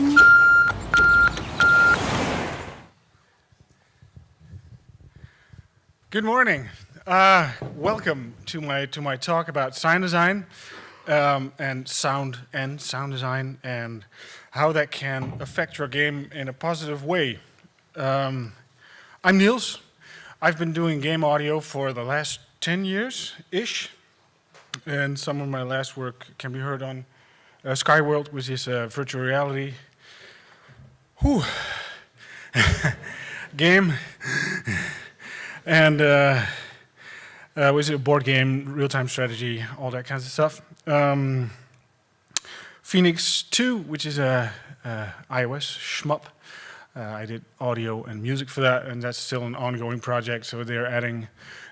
Good morning. Welcome to my talk about sound design and sound design and how that can affect your game in a positive way. I'm Niels. I've been doing game audio for the last 10 years-ish, and some of my last work can be heard on Skyworld, which is a virtual reality game. And was a board game, real-time strategy, all that kinds of stuff. Phoenix 2, which is a iOS shmup. I did audio and music for that, and that's still an ongoing project. So they're adding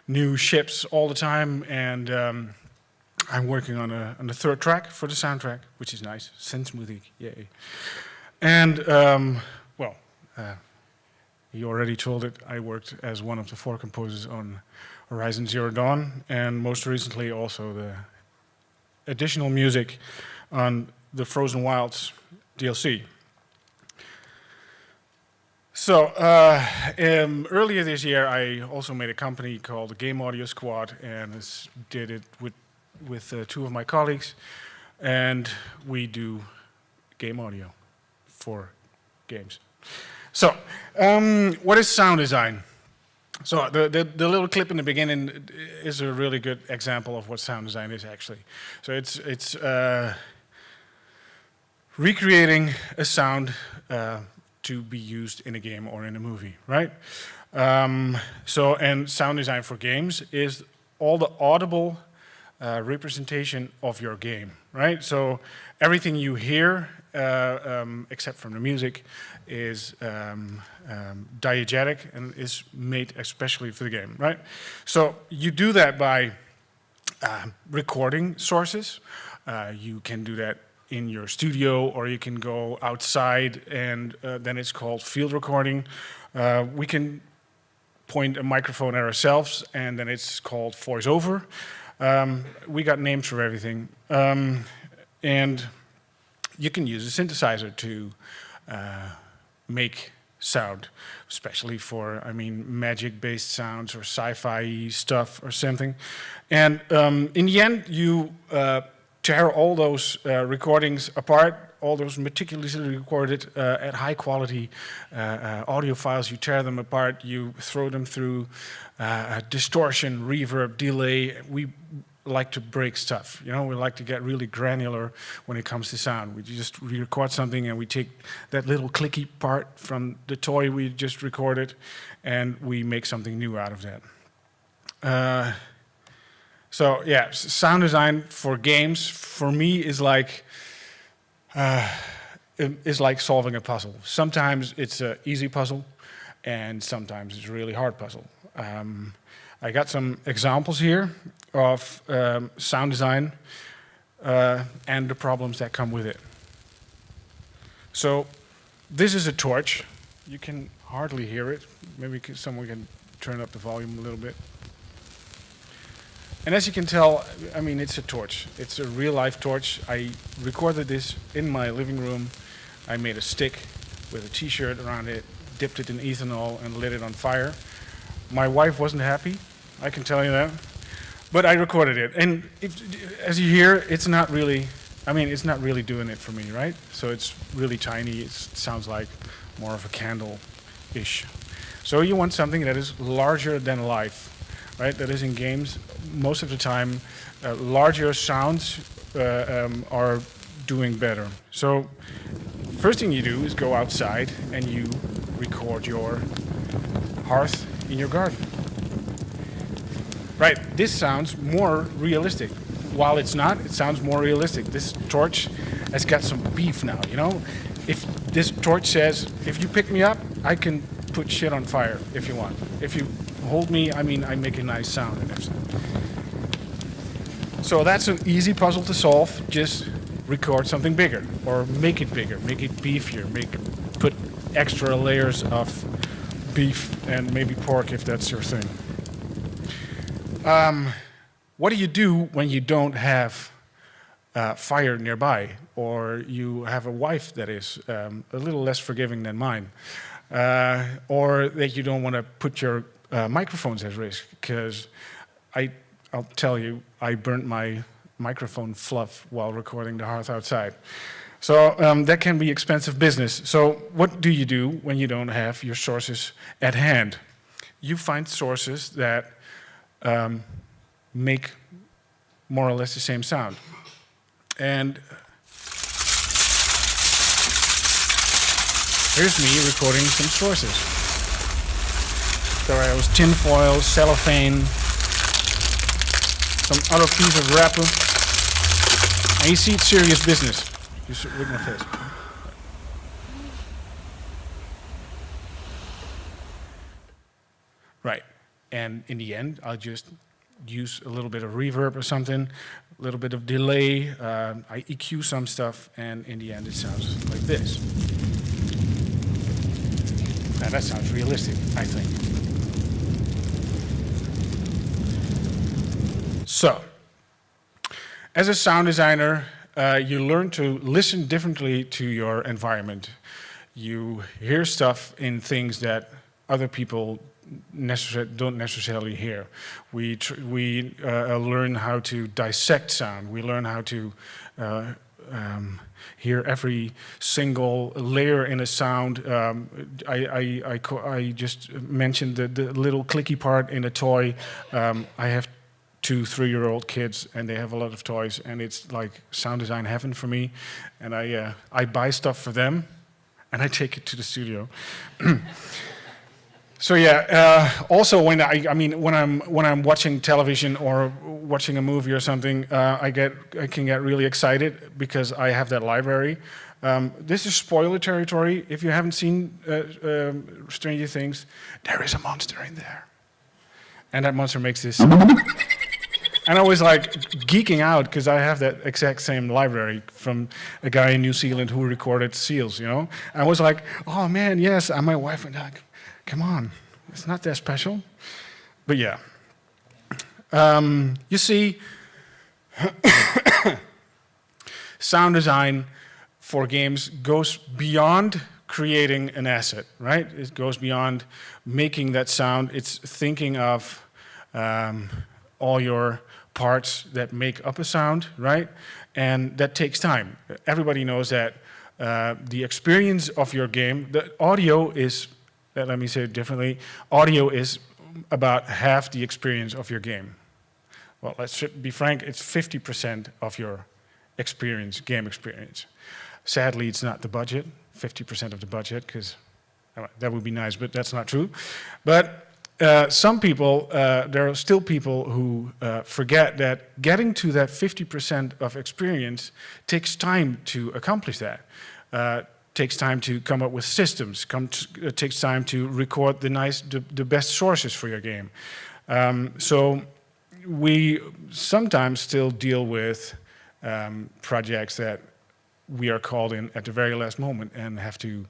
new ships all the time, and I'm working on the third track for the soundtrack, which is nice. Synthmusik, yay! And you already told it, I worked as one of the 4 composers on Horizon Zero Dawn, and most recently also the additional music on the Frozen Wilds DLC. So, earlier this year I also made a company called the Game Audio Squad, and did it with 2 of my colleagues, and we do game audio for games. So, what is sound design? So the little clip in the beginning is a really good example of what sound design is actually. So it's recreating a sound to be used in a game or in a movie, right? And sound design for games is all the audible representation of your game, right? So everything you hear, except from the music, is diegetic and is made especially for the game, right? So you do that by recording sources. You can do that in your studio, or you can go outside, and then it's called field recording. We can point a microphone at ourselves, and then it's called voiceover. We got names for everything. And you can use a synthesizer to make sound, especially for, magic-based sounds or sci-fi stuff or something. And in the end, you tear all those recordings apart, all those meticulously recorded at high quality audio files. You tear them apart, you throw them through distortion, reverb, delay. We like to break stuff, we like to get really granular when it comes to sound. We just record something and we take that little clicky part from the toy we just recorded and we make something new out of that. So yeah, sound design for games for me is like solving a puzzle. Sometimes it's an easy puzzle and sometimes it's a really hard puzzle. I got some examples here of sound design and the problems that come with it. So this is a torch. You can hardly hear it. Maybe someone can turn up the volume a little bit. And as you can tell, it's a torch. It's a real-life torch. I recorded this in my living room. I made a stick with a t-shirt around it, dipped it in ethanol, and lit it on fire. My wife wasn't happy, I can tell you that. But I recorded it. And as you hear, it's not really doing it for me, right? So it's really tiny. It sounds like more of a candle-ish. So you want something that is larger than life, right? That is in games, most of the time, larger sounds are doing better. So first thing you do is go outside and you record your hearth in your garden. Right, this sounds more realistic. While it's not, it sounds more realistic. This torch has got some beef now, If this torch says, if you pick me up, I can put shit on fire if you want. If you hold me, I make a nice sound and everything. So that's an easy puzzle to solve. Just record something bigger, or make it bigger, make it beefier, put extra layers of beef and maybe pork if that's your thing. What do you do when you don't have fire nearby, or you have a wife that is a little less forgiving than mine, or that you don't want to put your microphones at risk, because I'll tell you, I burnt my microphone fluff while recording the hearth outside. So that can be expensive business. So what do you do when you don't have your sources at hand? You find sources that make more or less the same sound. And here's me recording some sources. There was tinfoil, cellophane, some other piece of wrapper. And you see it's serious business. You should look at my face. Right. And in the end, I'll just use a little bit of reverb or something, a little bit of delay. I EQ some stuff, and in the end, it sounds like this. And that sounds realistic, I think. So, as a sound designer, you learn to listen differently to your environment. You hear stuff in things that other people don't necessarily hear. We learn how to dissect sound. We learn how to hear every single layer in a sound. I just mentioned the little clicky part in a toy. I have 2 3-year-old kids, and they have a lot of toys, and it's like sound design heaven for me. And I buy stuff for them, and I take it to the studio. So yeah. Also, when I'm watching television or watching a movie or something, I can get really excited because I have that library. This is spoiler territory. If you haven't seen Stranger Things, there is a monster in there, and that monster makes this. And I was like geeking out because I have that exact same library from a guy in New Zealand who recorded seals, you know? And I was like, oh man, yes. And my wife went like, come on, it's not that special. But yeah. You see, sound design for games goes beyond creating an asset, right? It goes beyond making that sound. It's thinking of all your parts that make up a sound, right? And that takes time. Everybody knows that the experience of your game, the audio is, let me say it differently, audio is about half the experience of your game. Well, let's be frank, it's 50% of your experience, game experience. Sadly, it's not the budget, 50% of the budget, because that would be nice, but that's not true. But some people, there are still people who forget that getting to that 50% of experience takes time to accomplish that. Takes time to come up with systems. It takes time to record the best sources for your game. So we sometimes still deal with projects that we are called in at the very last moment and have to,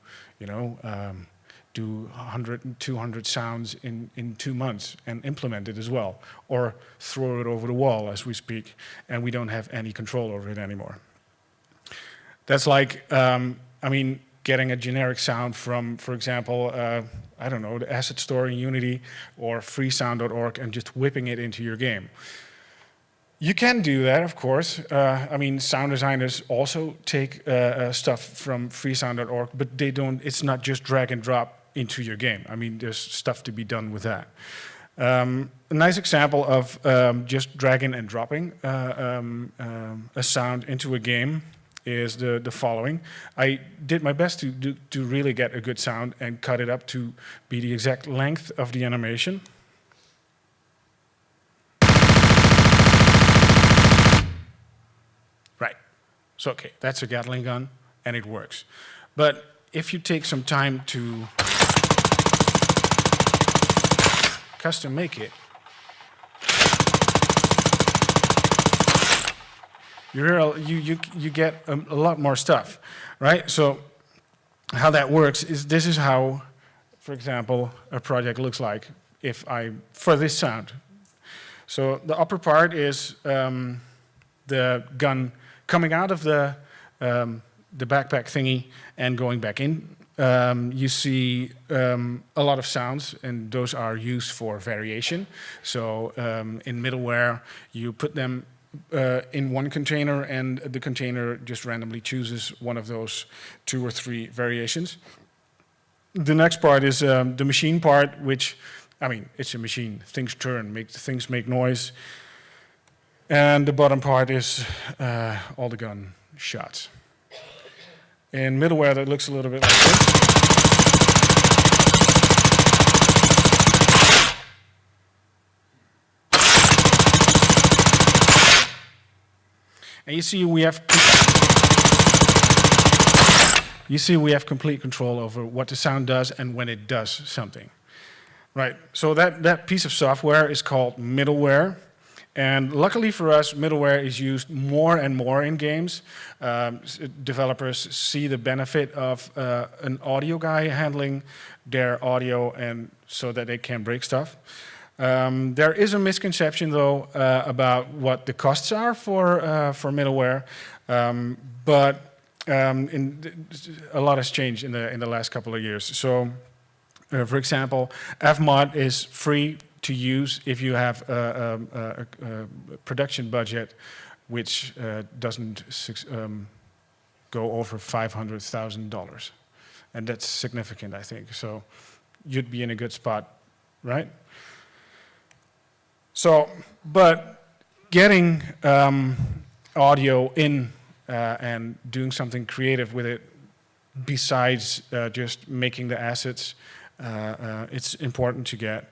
do 100 and 200 sounds in 2 months and implement it as well, or throw it over the wall as we speak, and we don't have any control over it anymore. That's like, getting a generic sound from, for example, I don't know, the asset store in Unity or freesound.org and just whipping it into your game. You can do that, of course. Sound designers also take stuff from freesound.org, but they don't. It's not just drag and drop into your game. There's stuff to be done with that. A nice example of just dragging and dropping a sound into a game is the following. I did my best to really get a good sound and cut it up to be the exact length of the animation. Right. So, okay, that's a Gatling gun, and it works. But if you take some time to custom make it, you get a lot more stuff, right? So how that works is this is how, for example, a project looks like for this sound. So the upper part is the gun Coming out of the backpack thingy and going back in, you see a lot of sounds, and those are used for variation. So in middleware, you put them in one container, and the container just randomly chooses one of those 2 or 3 variations. The next part is the machine part, which, I mean, it's a machine. Things turn, things make noise. And the bottom part is all the gun shots. In middleware, that looks a little bit like this. And you see we have complete control over what the sound does and when it does something. Right, so that piece of software is called middleware. And luckily for us, middleware is used more and more in games. Developers see the benefit of an audio guy handling their audio, and so that they can break stuff. There is a misconception, though, about what the costs are for middleware, but a lot has changed in the last couple of years. So, for example, Fmod is free to use if you have a production budget which doesn't go over $500,000, and that's significant, I think. So, you'd be in a good spot, right? So, but getting audio in and doing something creative with it, besides just making the assets, it's important to get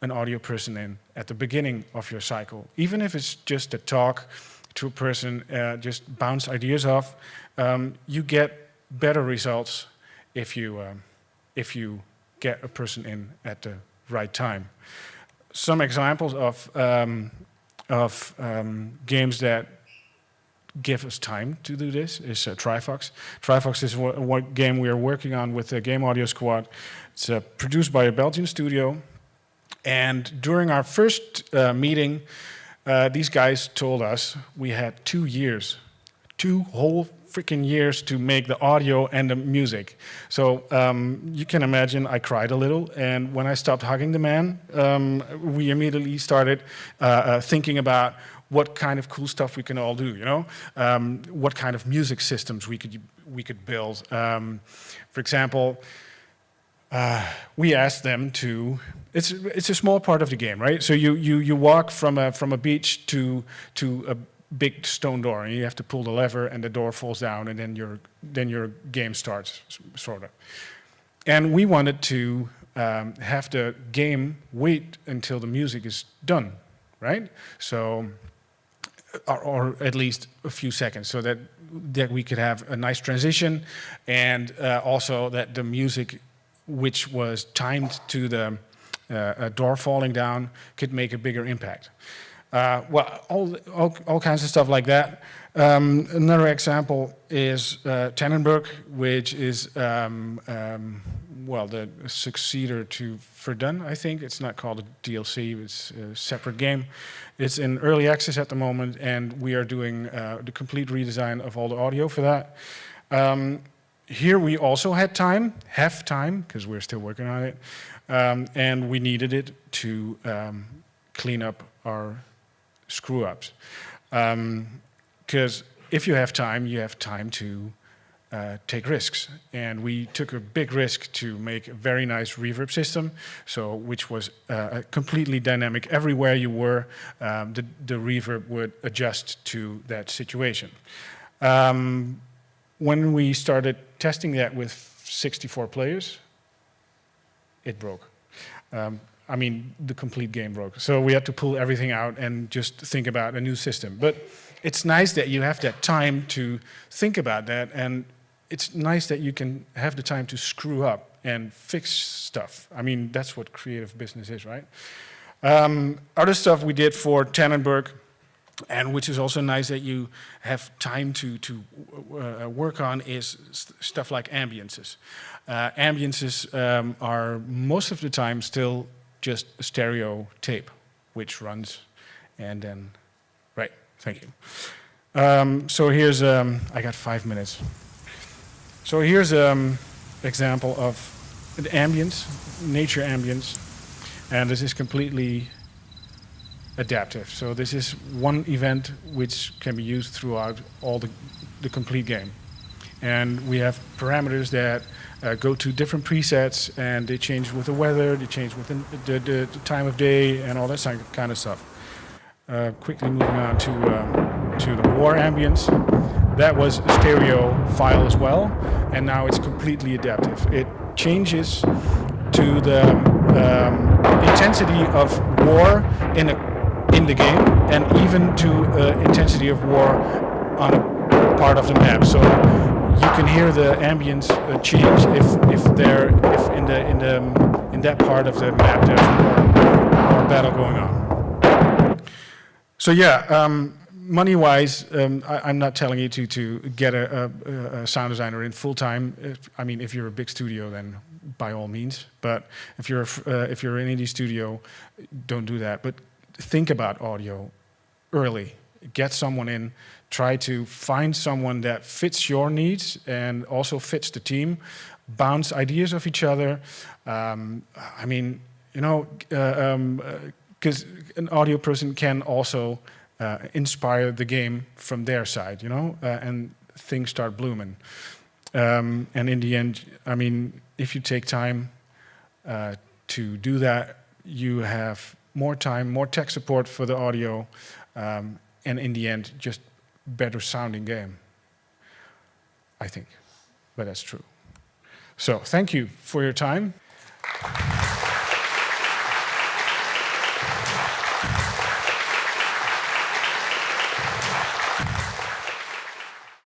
an audio person in at the beginning of your cycle. Even if it's just a talk to a person, just bounce ideas off, you get better results if you get a person in at the right time. Some examples of games that give us time to do this is Trifox. Trifox is one game we are working on with the Game Audio Squad. It's produced by a Belgian studio. And during our first meeting, these guys told us we had 2 years, 2 whole freaking years to make the audio and the music. So you can imagine I cried a little, and when I stopped hugging the man, we immediately started thinking about what kind of cool stuff we can all do, you know? What kind of music systems we could build. For example, we asked them to. It's a small part of the game, right? So you walk from a beach to a big stone door, and you have to pull the lever, and the door falls down, and then your game starts, sort of. And we wanted to have the game wait until the music is done, right? So, or at least a few seconds, so that we could have a nice transition, and also that the music, which was timed to the door falling down, could make a bigger impact. Well, all kinds of stuff like that. Another example is Tannenberg, which is well, the successor to Verdun, I think. It's not called a DLC, it's a separate game. It's in early access at the moment, and we are doing the complete redesign of all the audio for that. Here we also have time, because we're still working on it, and we needed it to clean up our screw-ups. Because if you have time to take risks. And we took a big risk to make a very nice reverb system, so which was completely dynamic. Everywhere you were, the reverb would adjust to that situation. When we started testing that with 64 players, it broke. I mean, the complete game broke. So we had to pull everything out and just think about a new system. But it's nice that you have that time to think about that, and it's nice that you can have the time to screw up and fix stuff. I mean, that's what creative business is, right? Other stuff we did for Tannenberg, and which is also nice that you have time to work on, is stuff like ambiances. Ambiances are most of the time still just a stereo tape, which runs and then, right, thank you. So here's, I got 5 minutes. So here's example of the ambience, nature ambience, and this is completely adaptive. So this is one event which can be used throughout all the complete game. And we have parameters that go to different presets, and they change with the weather, they change with the time of day, and all that kind of stuff. Quickly moving on to the war ambience. That was a stereo file as well, and now it's completely adaptive. It changes to the intensity of war in the game, and even to intensity of war on a part of the map. So you can hear the ambience change if in that part of the map there's more battle going on. So yeah, money-wise, I'm not telling you to get a sound designer in full-time. I mean, if you're a big studio, then by all means. But if you're an indie studio, don't do that. But think about audio early. Get someone in. Try to find someone that fits your needs and also fits the team. Bounce ideas off each other. I mean, you know, because an audio person can also inspire the game from their side, you know, and things start blooming. And in the end, I mean, if you take time to do that, you have more time, more tech support for the audio, and in the end, just better sounding game, I think. But that's true. So thank you for your time.